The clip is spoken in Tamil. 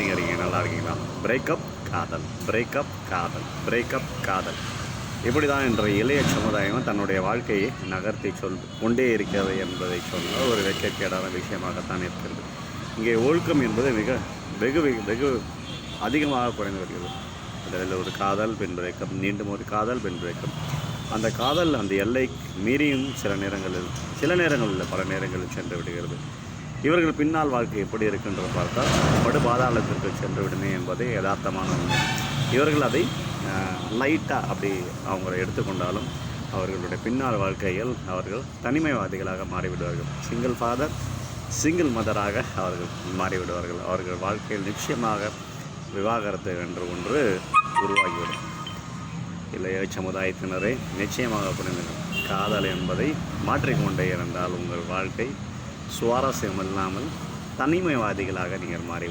எப்படிங்க இருக்கீங்க? நல்லா இருக்கீங்களா? பிரேக்கப் காதல், பிரேக்கப் காதல், பிரேக்கப் காதல். இப்படி தான் இன்றைய இளைய சமுதாயம் தன்னுடைய வாழ்க்கையை நகர்த்தி கொண்டே இருக்கிறது என்பதை சொன்னால் ஒரு வெட்கக்கேடான விஷயமாகத்தான் இருக்கிறது. இங்கே ஒழுக்கம் என்பது வெகு வெகு வெகு அதிகமாக குறைந்து வருகிறது. அதில் ஒரு காதல், பின் பிரேக்கம், மீண்டும் ஒரு காதல், பின் பிரேக்கம். அந்த காதல் அந்த எல்லை மீறியும் சில நேரங்களில் பல நேரங்களில் சென்று விடுகிறது. இவர்கள் பின்னால் வாழ்க்கை எப்படி இருக்குன்றது பார்த்தால் படுபாதாளத்திற்கு சென்று விடுமே என்பதே யதார்த்தமான உண்மை. இவர்கள் அதை லைட்டாக அப்படி அவங்களை எடுத்துக்கொண்டாலும் அவர்களுடைய பின்னால் வாழ்க்கையில் அவர்கள் தனிமைவாதிகளாக மாறிவிடுவார்கள். சிங்கிள் ஃபாதர், சிங்கிள் மதராக அவர்கள் மாறிவிடுவார்கள். அவர்கள் வாழ்க்கையில் நிச்சயமாக விவாகரத்து என்ற ஒன்று உருவாகிவிடும். இளைய சமுதாயத்தினரை நிச்சயமாக புரிந்துங்கள். காதல் என்பதை மாற்றிக்கொண்டே இருந்தால் உங்கள் வாழ்க்கை சுவாரஸ்யம் இல்லாமல் தனிமைவாதிகளாக நீங்கள் மாறிவிடும்.